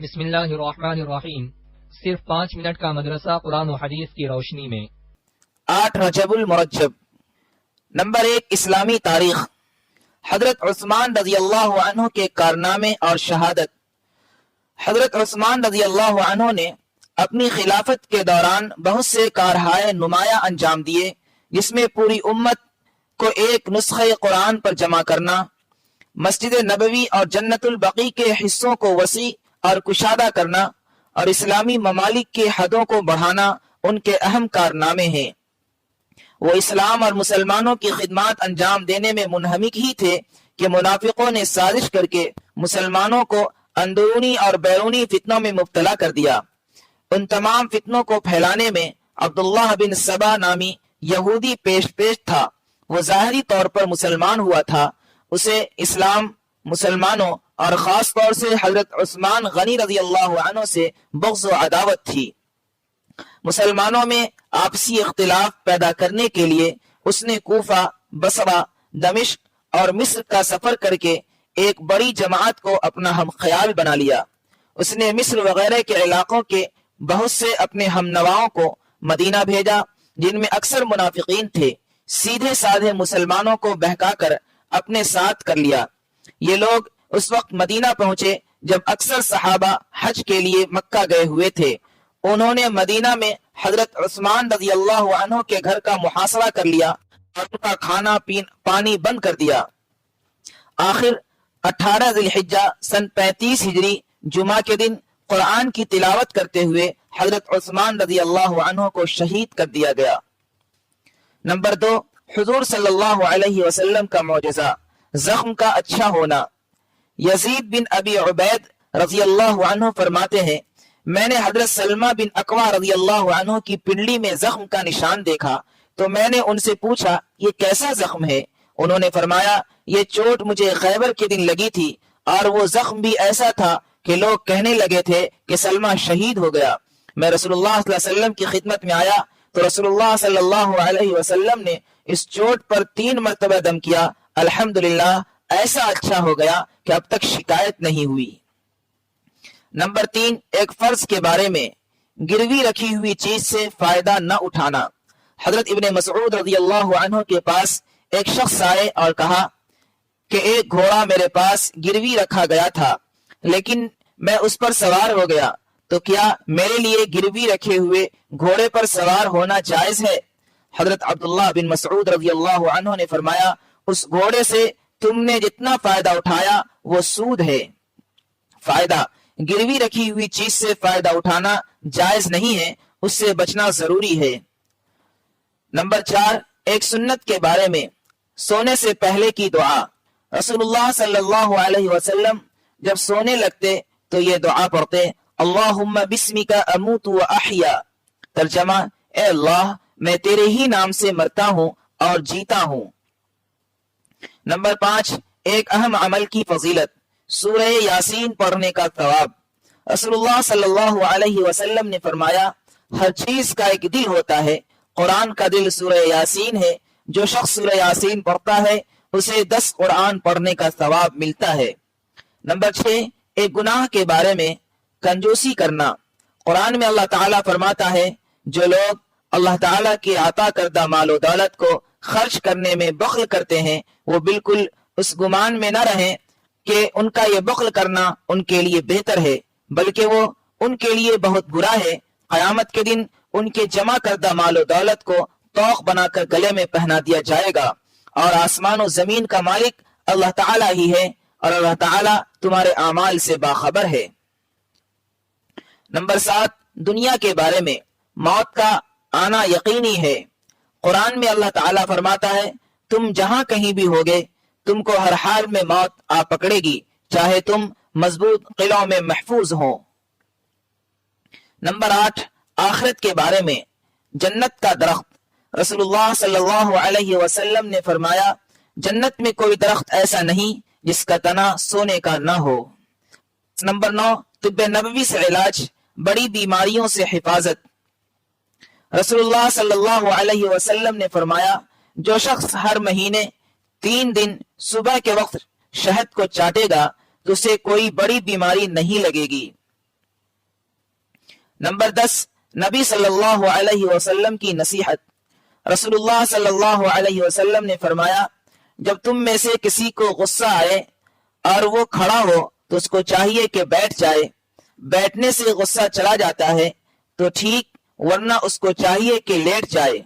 بسم اللہ الرحمن الرحیم۔ صرف 5 منٹ کا مدرسہ قرآن و حدیث کی روشنی میں۔ 8 رجب المرجب۔ نمبر 1، اسلامی تاریخ۔ حضرت عثمان رضی اللہ عنہ کے کارنامے اور شہادت۔ حضرت عثمان رضی اللہ عنہ نے اپنی خلافت کے دوران بہت سے کارہائے نمایاں انجام دیے، جس میں پوری امت کو ایک نسخہ قرآن پر جمع کرنا، مسجد نبوی اور جنت البقیع کے حصوں کو وسیع اور کشادہ کرنا اور اسلامی ممالک کی حدوں کو بڑھانا ان کے اہم کارنامے ہیں۔ وہ اسلام اور مسلمانوں کی خدمات انجام دینے میں منہمک ہی تھے کہ منافقوں نے سازش کر کے مسلمانوں کو اندرونی اور بیرونی فتنوں میں مبتلا کر دیا۔ ان تمام فتنوں کو پھیلانے میں عبداللہ بن سبا نامی یہودی پیش تھا۔ وہ ظاہری طور پر مسلمان ہوا تھا، اسے اسلام، مسلمانوں اور خاص طور سے حضرت عثمان غنی رضی اللہ عنہ سے بغض و عداوت تھی۔ مسلمانوں میں آپسی اختلاف پیدا کرنے کے لیے اس نے کوفہ، بصرہ، دمشق اور مصر کا سفر کر کے ایک بڑی جماعت کو اپنا ہم خیال بنا لیا۔ اس نے مصر وغیرہ کے علاقوں کے بہت سے اپنے ہم نواؤں کو مدینہ بھیجا، جن میں اکثر منافقین تھے۔ سیدھے سادھے مسلمانوں کو بہکا کر اپنے ساتھ کر لیا۔ یہ لوگ اس وقت مدینہ پہنچے جب اکثر صحابہ حج کے لیے مکہ گئے ہوئے تھے۔ انہوں نے مدینہ میں حضرت عثمان رضی اللہ عنہ کے گھر کا محاصرہ کر لیا اور ان کا کھانا پانی بند کر دیا۔ آخر 18 ذی الحجہ سن 35 ہجری جمعہ کے دن قرآن کی تلاوت کرتے ہوئے حضرت عثمان رضی اللہ عنہ کو شہید کر دیا گیا۔ نمبر 2، حضور صلی اللہ علیہ وسلم کا معجزہ، زخم کا اچھا ہونا۔ یزید بن ابی عبید رضی اللہ عنہ فرماتے ہیں، میں نے حضرت سلمہ بن اکوع رضی اللہ عنہ کی پنڈلی میں زخم کا نشان دیکھا تو میں نے ان سے پوچھا یہ کیسا زخم ہے؟ انہوں نے فرمایا یہ چوٹ مجھے خیبر کے دن لگی تھی، اور وہ زخم بھی ایسا تھا کہ لوگ کہنے لگے تھے کہ سلمہ شہید ہو گیا۔ میں رسول اللہ صلی اللہ علیہ وسلم کی خدمت میں آیا تو رسول اللہ صلی اللہ علیہ وسلم نے اس چوٹ پر 3 مرتبہ دم کیا۔ الحمدللہ ایسا اچھا ہو گیا کہ اب تک شکایت نہیں ہوئی۔ نمبر 3، ایک فرض کے بارے میں، گروی رکھی ہوئی چیز سے فائدہ نہ اٹھانا۔ حضرت ابن مسعود رضی اللہ عنہ کے پاس ایک شخص آئے اور کہا کہ ایک گھوڑا میرے پاس گروی رکھا گیا تھا، لیکن میں اس پر سوار ہو گیا، تو کیا میرے لیے گروی رکھے ہوئے گھوڑے پر سوار ہونا جائز ہے؟ حضرت عبداللہ بن مسعود رضی اللہ عنہ نے فرمایا اس گھوڑے سے تم نے جتنا فائدہ اٹھایا وہ سود ہے۔ فائدہ، گروی رکھی ہوئی چیز سے فائدہ اٹھانا جائز نہیں ہے، اس سے بچنا ضروری ہے۔ نمبر 4، ایک سنت کے بارے میں، سونے سے پہلے کی دعا۔ رسول اللہ صلی اللہ علیہ وسلم جب سونے لگتے تو یہ دعا پڑھتے، اللہم بسمک اموت و احیا۔ ترجمہ، اے اللہ میں تیرے ہی نام سے مرتا ہوں اور جیتا ہوں۔ نمبر 5، ایک اہم عمل کی فضیلت، سورہ یاسین پڑھنے کا ثواب۔ رسول اللہ صلی اللہ علیہ وسلم نے فرمایا ہر چیز کا ایک دل ہوتا ہے، قرآن کا دل سورہ یاسین ہے۔ جو شخص سورہ یاسین پڑھتا ہے اسے 10 قرآن پڑھنے کا ثواب ملتا ہے۔ نمبر 6، ایک گناہ کے بارے میں، کنجوسی کرنا۔ قرآن میں اللہ تعالیٰ فرماتا ہے جو لوگ اللہ تعالیٰ کی عطا کردہ مال و دولت کو خرچ کرنے میں بخل کرتے ہیں وہ بالکل اس گمان میں نہ رہیں کہ ان کا یہ بخل کرنا ان کے لیے بہتر ہے، بلکہ وہ ان کے لیے بہت برا ہے۔ قیامت کے دن ان کے جمع کردہ مال و دولت کو توق بنا کر گلے میں پہنا دیا جائے گا، اور آسمان و زمین کا مالک اللہ تعالیٰ ہی ہے، اور اللہ تعالیٰ تمہارے اعمال سے باخبر ہے۔ نمبر 7، دنیا کے بارے میں، موت کا آنا یقینی ہے۔ قرآن میں اللہ تعالیٰ فرماتا ہے تم جہاں کہیں بھی ہوگے تم کو ہر حال میں موت آ پکڑے گی، چاہے تم مضبوط قلعوں میں محفوظ ہوں۔ نمبر 8، آخرت کے بارے میں، جنت کا درخت۔ رسول اللہ صلی اللہ علیہ وسلم نے فرمایا جنت میں کوئی درخت ایسا نہیں جس کا تنا سونے کا نہ ہو۔ نمبر 9، طب نبوی سے علاج، بڑی بیماریوں سے حفاظت۔ رسول اللہ صلی اللہ علیہ وسلم نے فرمایا جو شخص ہر مہینے 3 دن صبح کے وقت شہد کو چاٹے گا تو اسے کوئی بڑی بیماری نہیں لگے گی۔ نمبر 10 نبی صلی اللہ علیہ وسلم کی نصیحت۔ رسول اللہ صلی اللہ علیہ وسلم نے فرمایا جب تم میں سے کسی کو غصہ آئے اور وہ کھڑا ہو تو اس کو چاہیے کہ بیٹھ جائے، بیٹھنے سے غصہ چلا جاتا ہے تو ٹھیک، ورنہ اس کو چاہیے کہ لیٹ جائے۔